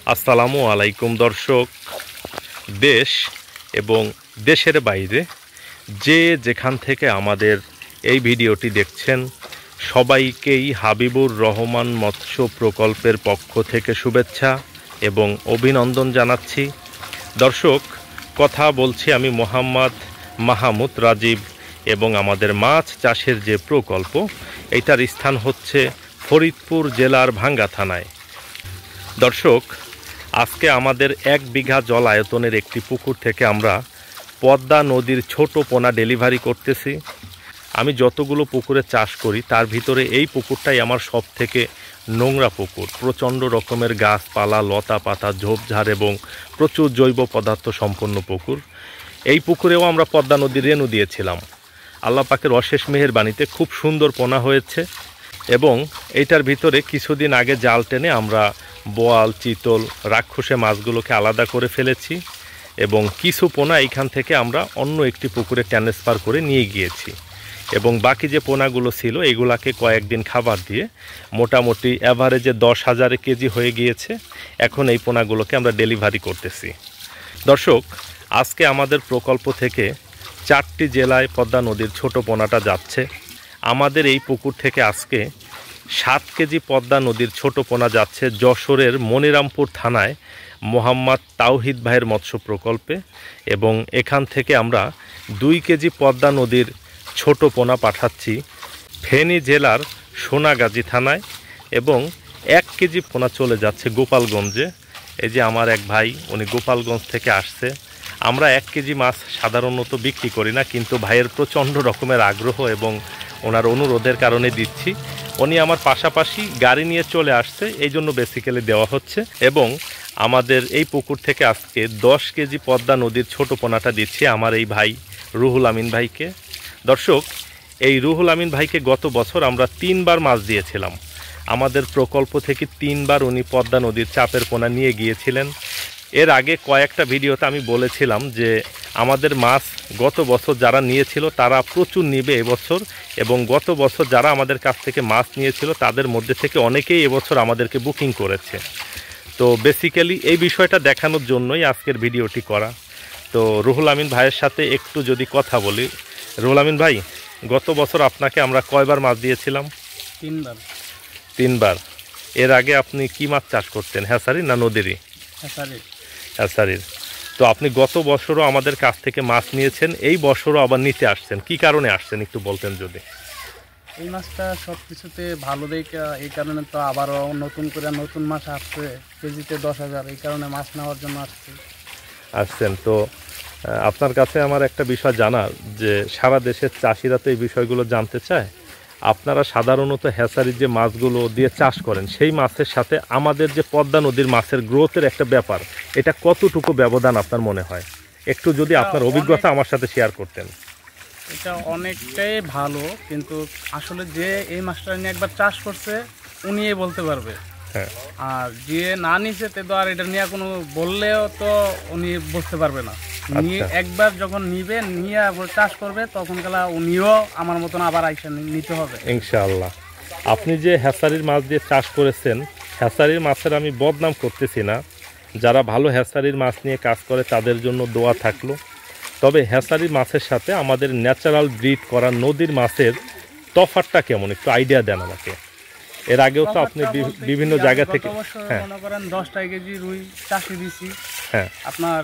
আসসালামু আলাইকুম দর্শক, দেশ এবং দেশের বাইরে যে যেখান থেকে আমাদের এই ভিডিওটি দেখছেন সবাইকেই হাবিবুর রহমান মৎস্য প্রকল্পের পক্ষ থেকে শুভেচ্ছা এবং অভিনন্দন জানাচ্ছি। দর্শক, কথা বলছি আমি মোহাম্মদ মাহমুদ রাজীব এবং আমাদের মাছ চাষের যে প্রকল্প এইটার স্থান হচ্ছে ফরিদপুর জেলার ভাঙ্গা থানায়। দর্শক, আজকে আমাদের 1 বিঘা জল আয়তনের একটি পুকুর থেকে আমরা পদ্মা নদীর ছোট পোনা ডেলিভারি করতেছি। আমি যতগুলো পুকুরে চাষ করি তার ভিতরে এই পুকুরটাই আমার সব থেকে নোংরা পুকুর। প্রচণ্ড রকমের গাছপালা, লতা পাতা, ঝোপঝাড় এবং প্রচুর জৈব পদার্থ সম্পন্ন পুকুর। এই পুকুরেও আমরা পদ্মা নদীর রেণু দিয়েছিলাম। আল্লাহ পাকের অশেষ মেহেরবানিতে খুব সুন্দর পোনা হয়েছে এবং এইটার ভিতরে কিছুদিন আগে জাল টেনে আমরা বোয়াল, চিতল, রাক্ষসে মাছগুলোকে আলাদা করে ফেলেছি এবং কিছু পোনা এইখান থেকে আমরা অন্য একটি পুকুরে ট্রান্সফার করে নিয়ে গিয়েছি এবং বাকি যে পোনাগুলো ছিল এগুলাকে কয়েকদিন খাবার দিয়ে মোটামুটি অ্যাভারেজে 10,000 কেজি হয়ে গিয়েছে। এখন এই পোনাগুলোকে আমরা ডেলিভারি করতেছি। দর্শক, আজকে আমাদের প্রকল্প থেকে 4টি জেলায় পদ্মা নদীর ছোট পোনাটা যাচ্ছে। আমাদের এই পুকুর থেকে আজকে 7 কেজি পদ্মা নদীর ছোট পোনা যাচ্ছে যশোরের মনিরামপুর থানায় মোহাম্মদ তাওহিদ ভাইয়ের মৎস্য প্রকল্পে এবং এখান থেকে আমরা 2 কেজি পদ্মা নদীর ছোট পোনা পাঠাচ্ছি ফেনী জেলার সোনাগাজী থানায় এবং 1 কেজি পোনা চলে যাচ্ছে গোপালগঞ্জে। এই যে আমার এক ভাই, উনি গোপালগঞ্জ থেকে আসছে। আমরা 1 কেজি মাছ সাধারণত বিক্রি করি না, কিন্তু ভাইয়ের প্রচণ্ড রকমের আগ্রহ এবং ওনার অনুরোধের কারণে দিচ্ছি। উনি আমার পাশাপাশি গাড়ি নিয়ে চলে আসছে, এই জন্য বেসিক্যালি দেওয়া হচ্ছে। এবং আমাদের এই পুকুর থেকে আজকে 10 কেজি পদ্মা নদীর ছোট পোনাটা দিচ্ছি আমার এই ভাই রুহুল আমিন ভাইকে। দর্শক, এই রুহুল আমিন ভাইকে গত বছর আমরা 3 বার মাছ দিয়েছিলাম। আমাদের প্রকল্প থেকে 3 বার উনি পদ্মা নদীর চাপের পোনা নিয়ে গিয়েছিলেন। এর আগে কয়েকটা ভিডিওতে আমি বলেছিলাম যে আমাদের মাছ গত বছর যারা নিয়েছিল তারা প্রচুর নিবে এবছর, এবং গত বছর যারা আমাদের কাছ থেকে মাছ নিয়েছিল তাদের মধ্যে থেকে অনেকেই এবছর আমাদেরকে বুকিং করেছে। তো বেসিক্যালি এই বিষয়টা দেখানোর জন্যই আজকের ভিডিওটি করা। তো রুহুল আমিন ভাইয়ের সাথে একটু যদি কথা বলি। রুহুল আমিন ভাই, গত বছর আপনাকে আমরা কয়বার মাছ দিয়েছিলাম? 3 বার। এর আগে আপনি কি মাছ চাষ করতেন, হ্যাচারি না নদীরই? হ্যাচারির। তো আপনি গত বছরও আমাদের কাছ থেকে মাছ নিয়েছেন, এই বছরও আবার নিতে আসছেন, কি কারণে আসছেন একটু বলতেন যদি? এই মাছটা সব কিছুতে ভালো দেখে, এই কারণে তো আবারও নতুন করে নতুন মাছ আসছে, কেজিতে 10,000, এই কারণে মাছ নেওয়ার জন্য আসছেন। তো আপনার কাছে আমার একটা বিষয় জানার, যে সারা দেশের চাষিরা তো এই বিষয়গুলো জানতে চায়। আপনারা সাধারণত হ্যাচারির যে মাছগুলো দিয়ে চাষ করেন সেই মাছের সাথে আমাদের যে পদ্মা নদীর মাছের গ্রোথের একটা ব্যাপার, এটা কতটুকু ব্যবধান আপনার মনে হয়? একটু যদি আপনার অভিজ্ঞতা আমার সাথে শেয়ার করতেন। এটা অনেকটাই ভালো, কিন্তু আসলে যে এই মাছটা নিয়ে একবার চাষ করছে উনি বলতে পারবে। হ্যাঁ। আর যে না নিছে তে তো আর এটা নিয়ে কোনো বললেও তো উনি বুঝতে পারবে না। একবার যখন নিবে, নিয়ে চাষ করবে, তখন গেলা উনিও আমার মতন আবার আইসা নিতে হবে ইনশাআল্লাহ। আপনি যে হ্যাচারির মাছ দিয়ে চাষ করেছেন, হ্যাচারির মাছের আমি বদনাম করতেছি না, যারা ভালো হ্যাচারির মাছ নিয়ে কাজ করে তাদের জন্য দোয়া থাকলো। তবে হ্যাচারির মাছের সাথে আমাদের ন্যাচারাল ব্রিড করা নদীর মাছের তফাৎটা কেমন, একটু আইডিয়া দেন আমাকে। এর আগেও তো আপনি বিভিন্ন জায়গা থেকে মনে করেন 10 কেজি রুই চাষি দিছি। হ্যাঁ। আপনার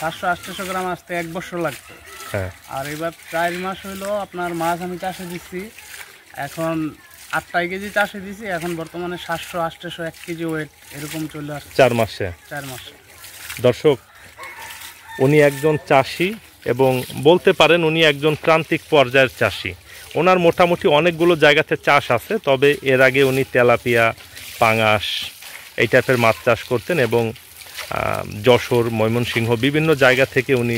700-800 গ্রাম আসতে 1 বছর লাগতো। হ্যাঁ। আর এবার 4 মাস হইলো আপনার মাছ আমি চাষে দিচ্ছি। এখন 8 কেজি চাষে দিছি, এখন বর্তমানে 700-800 1 কেজি ওয়েট এরকম চলে আসছে 4 মাসে। দর্শক, উনি একজন চাষি এবং বলতে পারেন উনি একজন প্রান্তিক পর্যায়ের চাষি। ওনার মোটামুটি অনেকগুলো জায়গাতে চাষ আছে, তবে এর আগে উনি তেলাপিয়া, পাঙাশ এই টাইপের মাছ চাষ করতেন এবং যশোর, ময়মনসিংহ বিভিন্ন জায়গা থেকে উনি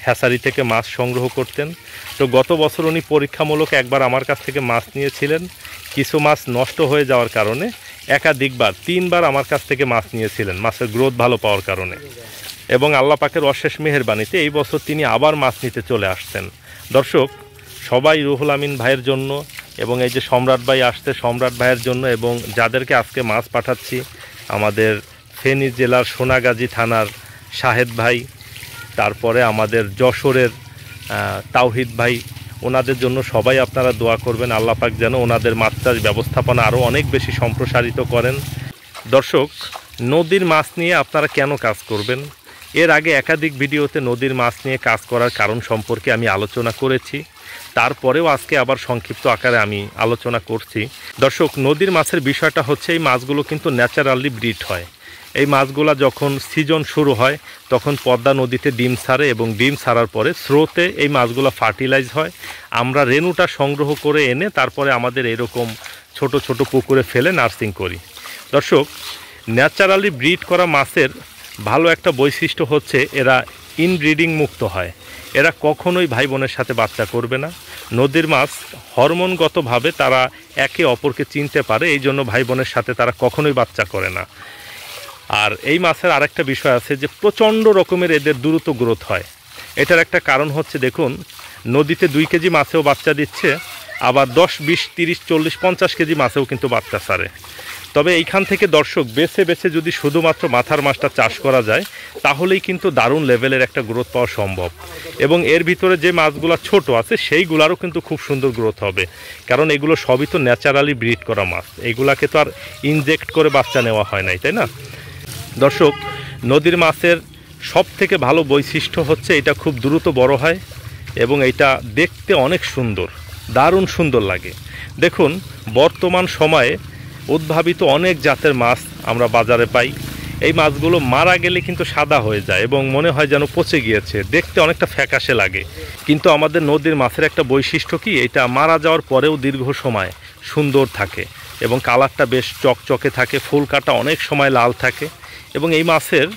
হ্যাচারি থেকে মাছ সংগ্রহ করতেন। তো গত বছর উনি পরীক্ষামূলক একবার আমার কাছ থেকে মাছ নিয়েছিলেন। কিছু মাছ নষ্ট হয়ে যাওয়ার কারণে একাধিকবার 3 বার আমার কাছ থেকে মাছ নিয়েছিলেন, মাছের গ্রোথ ভালো পাওয়ার কারণে। এবং আল্লাহ পাকের অশেষ মেহেরবানিতে এই বছর তিনি আবার মাছ নিতে চলে আসছেন। দর্শক, সবাই রুহুল আমিন ভাইয়ের জন্য এবং এই যে সম্রাট ভাই আসছে সম্রাট ভাইয়ের জন্য, এবং যাদেরকে আজকে মাছ পাঠাচ্ছি আমাদের ফেনী জেলার সোনাগাজী থানার শাহেদ ভাই, তারপরে আমাদের যশোরের তাওহিদ ভাই, ওনাদের জন্য সবাই আপনারা দোয়া করবেন। আল্লাহ পাক যেন ওনাদের মাছ চাষ ব্যবস্থাপনা আরও অনেক বেশি সম্প্রসারিত করেন। দর্শক, নদীর মাছ নিয়ে আপনারা কেন কাজ করবেন? এর আগে একাধিক ভিডিওতে নদীর মাছ নিয়ে কাজ করার কারণ সম্পর্কে আমি আলোচনা করেছি, তারপরেও আজকে আবার সংক্ষিপ্ত আকারে আমি আলোচনা করছি। দর্শক, নদীর মাছের বিষয়টা হচ্ছে এই মাছগুলো কিন্তু ন্যাচারালি ব্রিড হয়। এই মাছগুলো যখন সিজন শুরু হয় তখন পদ্মা নদীতে ডিম ছাড়ে এবং ডিম ছাড়ার পরে স্রোতে এই মাছগুলো ফার্টিলাইজ হয়। আমরা রেণুটা সংগ্রহ করে এনে তারপরে আমাদের এরকম ছোট ছোট পুকুরে ফেলে নার্সিং করি। দর্শক, ন্যাচারালি ব্রিড করা মাছের ভালো একটা বৈশিষ্ট্য হচ্ছে এরা ইনব্রিডিং মুক্ত হয়। এরা কখনোই ভাই বোনের সাথে বাচ্চা করবে না। নদীর মাছ হরমোনগতভাবে তারা একে অপরকে চিনতে পারে, এই জন্য ভাই বোনের সাথে তারা কখনোই বাচ্চা করে না। আর এই মাছের আরেকটা বিষয় আছে যে প্রচণ্ড রকমের এদের দ্রুত গ্রোথ হয়। এটার একটা কারণ হচ্ছে দেখুন, নদীতে 2 কেজি মাছেও বাচ্চা দিচ্ছে, আবার 10, 20, 30, 40, 50 কেজি মাছেও কিন্তু বাচ্চা ছাড়ে। তবে এইখান থেকে দর্শক বেছে বেছে যদি শুধুমাত্র মাথার মাছটা চাষ করা যায় তাহলেই কিন্তু দারুণ লেভেলের একটা গ্রোথ পাওয়া সম্ভব। এবং এর ভিতরে যে মাছগুলো ছোট আছে সেইগুলারও কিন্তু খুব সুন্দর গ্রোথ হবে, কারণ এগুলো সবই তো ন্যাচারালি ব্রিড করা মাছ। এগুলাকে তো আর ইনজেক্ট করে বাচ্চা নেওয়া হয় নাই, তাই না? দর্শক, নদীর মাছের সব থেকে ভালো বৈশিষ্ট্য হচ্ছে এটা খুব দ্রুত বড় হয় এবং এটা দেখতে অনেক সুন্দর, দারুণ সুন্দর লাগে। দেখুন, বর্তমান সময়ে উদ্ভাবিত অনেক জাতের মাছ আমরা বাজারে পাই। এই মাছগুলো মারা গেলে কিন্তু সাদা হয়ে যায় এবং মনে হয় যেন পচে গিয়েছে, দেখতে অনেকটা ফ্যাকাশে লাগে। কিন্তু আমাদের নদীর মাছের একটা বৈশিষ্ট্য কি, এটা মারা যাওয়ার পরেও দীর্ঘ সময় সুন্দর থাকে এবং কালারটা বেশ চকচকে থাকে, ফুল কাটা অনেক সময় লাল থাকে এবং এই মাছের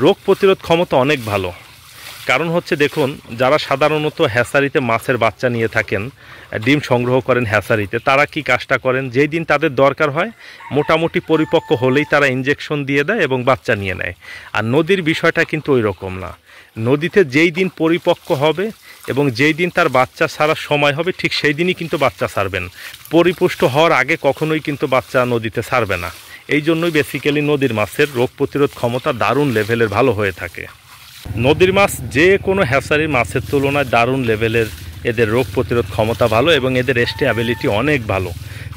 রোগ প্রতিরোধ ক্ষমতা অনেক ভালো। কারণ হচ্ছে দেখুন, যারা সাধারণত হ্যাচারিতে মাছের বাচ্চা নিয়ে থাকেন, ডিম সংগ্রহ করেন হ্যাচারিতে, তারা কি কাজটা করেন, যেই দিন তাদের দরকার হয় মোটামুটি পরিপক্ক হলেই তারা ইনজেকশন দিয়ে দেয় এবং বাচ্চা নিয়ে নেয়। আর নদীর বিষয়টা কিন্তু ওই রকম না। নদীতে যেই দিন পরিপক্ক হবে এবং যেই দিন তার বাচ্চা ছাড়ার সময় হবে ঠিক সেই দিনই কিন্তু বাচ্চা ছাড়বেন। পরিপুষ্ট হওয়ার আগে কখনোই কিন্তু বাচ্চা নদীতে ছাড়বে না। এই জন্যই বেসিক্যালি নদীর মাছের রোগ প্রতিরোধ ক্ষমতা দারুণ লেভেলের ভালো হয়ে থাকে। নদীর মাছ যে কোনো হ্যাচারির মাছের তুলনায় দারুণ লেভেলের এদের রোগ প্রতিরোধ ক্ষমতা ভালো এবং এদের স্টেবিলিটি অনেক ভালো।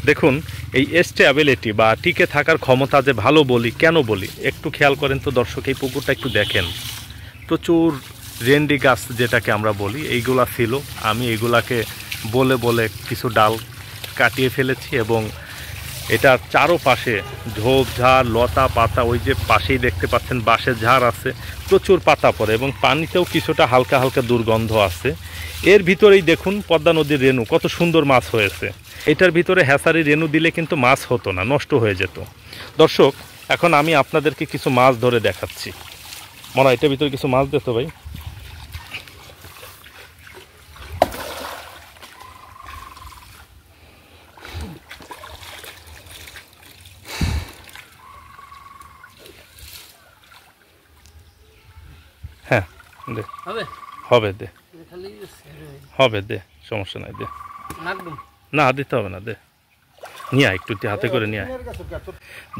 দেখুন, এই স্টেবিলিটি বা টিকে থাকার ক্ষমতা যে ভালো বলি, কেন বলি একটু খেয়াল করেন তো দর্শক। এই পুকুরটা একটু দেখেন, প্রচুর রেন্ডি গাছ যেটাকে আমরা বলি এইগুলা ছিল। আমি এগুলাকে বলে বলে কিছু ডাল কাটিয়ে ফেলেছি এবং এটার চারোপাশে ঝোপঝাড়, লতা পাতা, ওই যে পাশেই দেখতে পাচ্ছেন বাঁশের ঝাড় আছে, প্রচুর পাতা পড়ে এবং পানিতেও কিছুটা হালকা হালকা দুর্গন্ধ আছে। এর ভিতরেই দেখুন পদ্মা নদীর রেণু, কত সুন্দর মাছ হয়েছে। এটার ভিতরে হ্যাচারি রেণু দিলে কিন্তু মাছ হতো না, নষ্ট হয়ে যেত। দর্শক, এখন আমি আপনাদেরকে কিছু মাছ ধরে দেখাচ্ছি। মনে হয় এটার ভিতরে কিছু মাছ দিত ভাই। হ্যাঁ, দে হবে, দে হবে, দে সমস্যা নাই, দে না দিতে হবে না, দে নিয়ে একটু হাতে করে নিয়ে।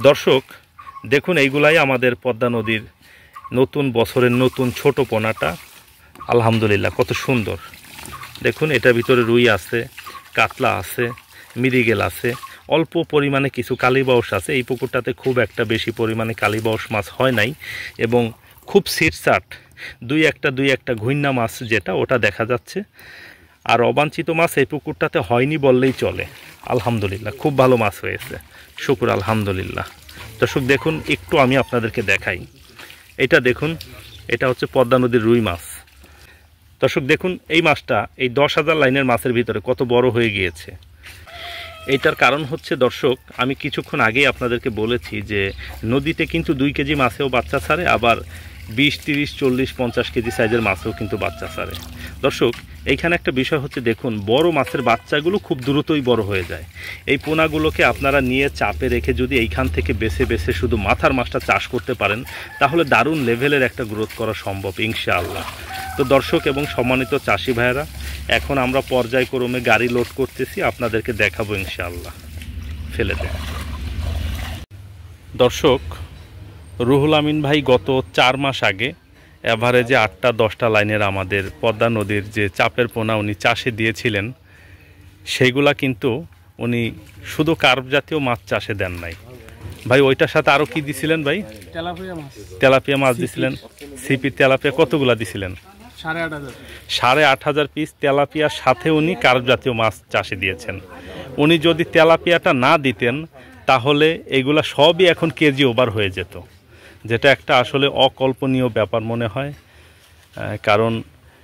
দর্শক দেখুন, এইগুলাই আমাদের পদ্মা নদীর নতুন বছরের নতুন ছোট পোনাটা। আলহামদুলিল্লাহ কত সুন্দর। দেখুন, এটার ভিতরে রুই আছে, কাতলা আছে, মৃগেল আছে, অল্প পরিমাণে কিছু কালীবাউস আছে। এই পুকুরটাতে খুব একটা বেশি পরিমাণে কালীবাউস মাছ হয় নাই এবং খুব সিটসাট দুই একটা ঘুইন্না মাছ যেটা ওটা দেখা যাচ্ছে। আর অবাঞ্ছিত মাছ এই পুকুরটাতে হয়নি বললেই চলে। আলহামদুলিল্লাহ খুব ভালো মাছ হয়েছে, শুকুর আলহামদুলিল্লাহ। দর্শক দেখুন, একটু আমি আপনাদেরকে দেখাই। এটা দেখুন, এটা হচ্ছে পদ্মা নদীর রুই মাছ। দর্শক দেখুন, এই মাছটা এই 10,000 লাইনের মাছের ভিতরে কত বড় হয়ে গিয়েছে। এইটার কারণ হচ্ছে দর্শক, আমি কিছুক্ষণ আগেই আপনাদেরকে বলেছি যে নদীতে কিন্তু 2 কেজি মাছেও বাচ্চা ছাড়ে, আবার 20, 30, 40, 50 কেজি সাইজের মাছেও কিন্তু বাচ্চা ছাড়ে। দর্শক এইখানে একটা বিষয় হচ্ছে দেখুন, বড় মাছের বাচ্চাগুলো খুব দ্রুতই বড় হয়ে যায়। এই পোনাগুলোকে আপনারা নিয়ে চাপে রেখে যদি এইখান থেকে বেছে বেছে শুধু মাথার মাছটা চাষ করতে পারেন তাহলে দারুণ লেভেলের একটা গ্রোথ করা সম্ভব ইনশাআল্লাহ। তো দর্শক এবং সম্মানিত চাষি ভাইয়েরা, এখন আমরা পর্যায়ক্রমে গাড়ি লোড করতেছি, আপনাদেরকে দেখাবো ইনশাআল্লাহ। ফেলে দেন। দর্শক রুহুল আমিন ভাই গত 4 মাস আগে এভারেজে 8টা-10টা লাইনের আমাদের পদ্মা নদীর যে চাপের পোনা উনি চাষে দিয়েছিলেন, সেইগুলা কিন্তু উনি শুধু কার্প জাতীয় মাছ চাষে দেন নাই ভাই। ওইটার সাথে আরও কি দিছিলেন ভাই? তেলাপিয়া মাছ দিছিলেন। সিপি তেলাপিয়া কতগুলা দিছিলেন? 8,500 পিস তেলাপিয়ার সাথে উনি কার্প জাতীয় মাছ চাষে দিয়েছেন। উনি যদি তেলাপিয়াটা না দিতেন তাহলে এগুলা সবই এখন কেজি ওভার হয়ে যেত, যেটা একটা আসলে অকল্পনীয় ব্যাপার মনে হয়। কারণ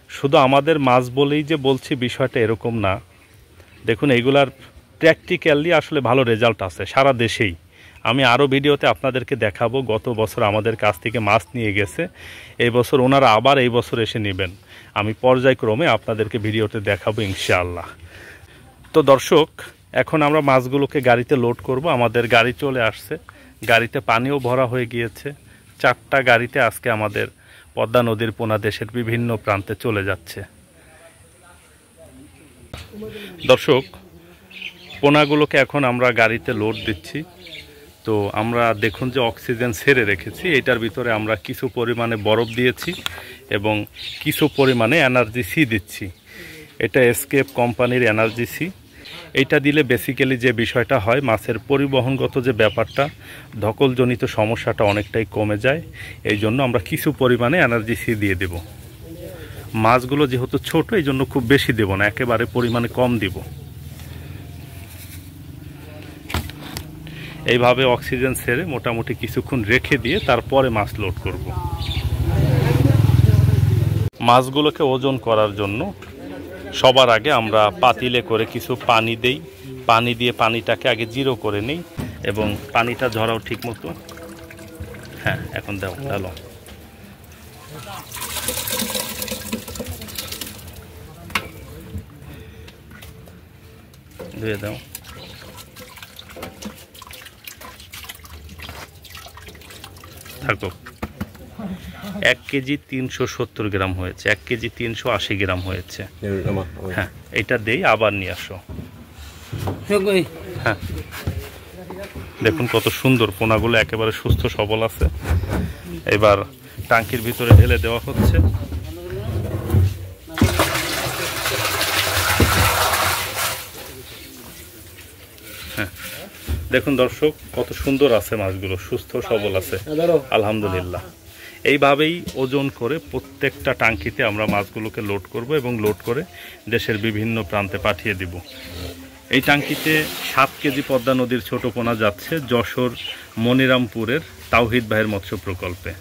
শুধু আমাদের মাছ বলেই যে বলছি বিষয়টা এরকম না। দেখুন এইগুলার প্র্যাকটিক্যালি আসলে ভালো রেজাল্ট আছে সারা দেশেই। আমি আরও ভিডিওতে আপনাদেরকে দেখাবো। গত বছর আমাদের কাছ থেকে মাছ নিয়ে গেছে, এই বছর ওনারা আবার এই বছর এসে নেবেন। আমি পর্যায়ক্রমে আপনাদেরকে ভিডিওতে দেখাবো ইনশাআল্লাহ। তো দর্শক, এখন আমরা মাছগুলোকে গাড়িতে লোড করব। আমাদের গাড়ি চলে আসছে, গাড়িতে পানিও ভরা হয়ে গিয়েছে। 4টা গাড়িতে আজকে আমাদের পদ্মা নদীর পোনা দেশের বিভিন্ন প্রান্তে চলে যাচ্ছে। দর্শক, পোনাগুলোকে এখন আমরা গাড়িতে লোড দিচ্ছি। তো আমরা দেখুন যে অক্সিজেন ছেড়ে রেখেছি, এটার ভিতরে আমরা কিছু পরিমাণে বরফ দিয়েছি এবং কিছু পরিমাণে এনার্জি সি দিচ্ছি। এটা এসকেপ কোম্পানির এনার্জি সি। এইটা দিলে বেসিক্যালি যে বিষয়টা হয়, মাছের পরিবহনগত যে ব্যাপারটা, ধকলজনিত সমস্যাটা অনেকটাই কমে যায়। এই জন্য আমরা কিছু পরিমাণে এনার্জি সি দিয়ে দেব। মাছগুলো যেহেতু ছোট, এই জন্য খুব বেশি দেব না, একেবারে পরিমাণে কম দিব। এইভাবে অক্সিজেন ছেড়ে মোটামুটি কিছুক্ষণ রেখে দিয়ে তারপরে মাছ লোড করব। মাছগুলোকে ওজন করার জন্য সবার আগে আমরা পাতিলে করে কিছু পানি দেই। পানি দিয়ে পানিটাকে আগে জিরো করে নিই এবং পানিটা ঝরাও ঠিক মতো। হ্যাঁ, এখন দাও ঢালো। ধুয়ে দাও। থাকো। 1 কেজি 370 গ্রাম হয়েছে, 1 কেজি 380 গ্রাম হয়েছে। হ্যাঁ, এটা দেই, আবার নিয়ে আসো। হ্যাঁ, দেখুন কত সুন্দর পোনাগুলো, একেবারে সুস্থ সবল আছে। এবার টাঙ্কির ভিতরে ঢেলে দেওয়া হচ্ছে। হ্যাঁ, দেখুন দর্শক কত সুন্দর আছে মাছগুলো, সুস্থ সবল আছে আলহামদুলিল্লাহ। এইভাবেই ওজন করে প্রত্যেকটা টাঙ্কিতে আমরা মাছগুলোকে লোড করব এবং লোড করে দেশের বিভিন্ন প্রান্তে পাঠিয়ে দিব। এই টাঙ্কিতে 7 কেজি পদ্মা নদীর ছোট পোনা যাচ্ছে যশোর মনিরামপুরের তাওহিদ ভাইয়ের মৎস্য প্রকল্পে।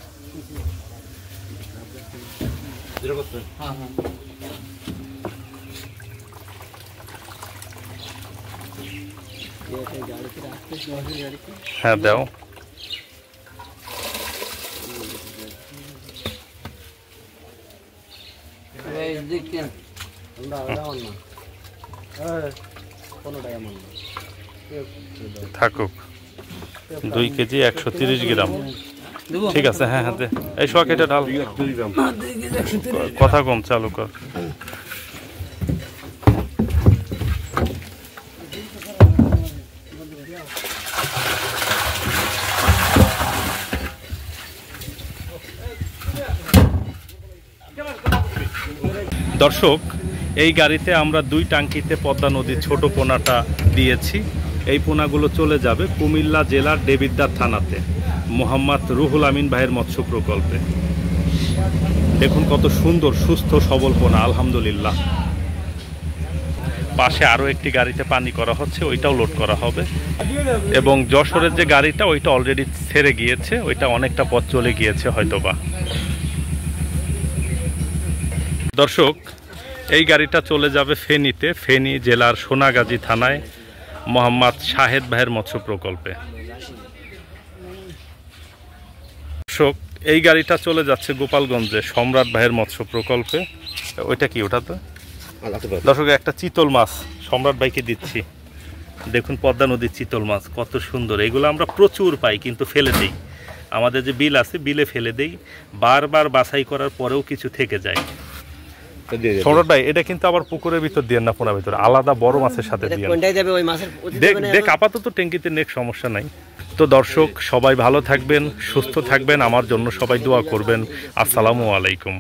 হ্যাঁ দাও। থাকুক। 2 কেজি 130 গ্রাম। ঠিক আছে। হ্যাঁ হ্যাঁ, এই শখ এটা ঢাল। কথা কম, চালু কর। দর্শক, এই গাড়িতে আমরা 2 টাঙ্কিতে পদ্মা নদীর ছোট পোনাটা দিয়েছি। এই পোনাগুলো চলে যাবে কুমিল্লা জেলার দেবিদ্বার থানাতে মোহাম্মদ রুহুল আমিন ভাইয়ের মৎস্য প্রকল্পে। দেখুন কত সুন্দর সুস্থ সবল পোনা আলহামদুলিল্লাহ। পাশে আরও একটি গাড়িতে পানি করা হচ্ছে, ওইটাও লোড করা হবে। এবং যশোরের যে গাড়িটা, ওইটা অলরেডি ছেড়ে গিয়েছে, ওইটা অনেকটা পথ চলে গিয়েছে হয়তোবা। দর্শক, এই গাড়িটা চলে যাবে ফেনীতে, ফেনী জেলার সোনাগাজী থানায় মোহাম্মদ শাহেদ ভাইয়ের মৎস্য প্রকল্পে। দর্শক, এই গাড়িটা চলে যাচ্ছে গোপালগঞ্জে সম্রাট ভাইয়ের মৎস্য প্রকল্পে। ওইটা কি? ওটা তো দর্শক একটা চিতল মাছ সম্রাট ভাইকে দিচ্ছি। দেখুন পদ্মা নদীর চিতল মাছ কত সুন্দর। এগুলো আমরা প্রচুর পাই কিন্তু ফেলে দিই। আমাদের যে বিল আছে, বিলে ফেলে দেই। বারবার বাছাই করার পরেও কিছু থেকে যায়। দিয়ে দেব। ছোটটাই এটা কিন্তু আবার পুকুরের ভিতর দিয়ে না, পোনার ভিতর আলাদা বড় মাছের সাথে এটা দিয়ে কোনটাই দেবে ওই মাছের দেখ আপাতত ট্যাঙ্কিতে নেক, সমস্যা নাই। তো দর্শক সবাই ভালো থাকবেন, সুস্থ থাকবেন, আমার জন্য সবাই দোয়া করবেন। আসসালামু আলাইকুম।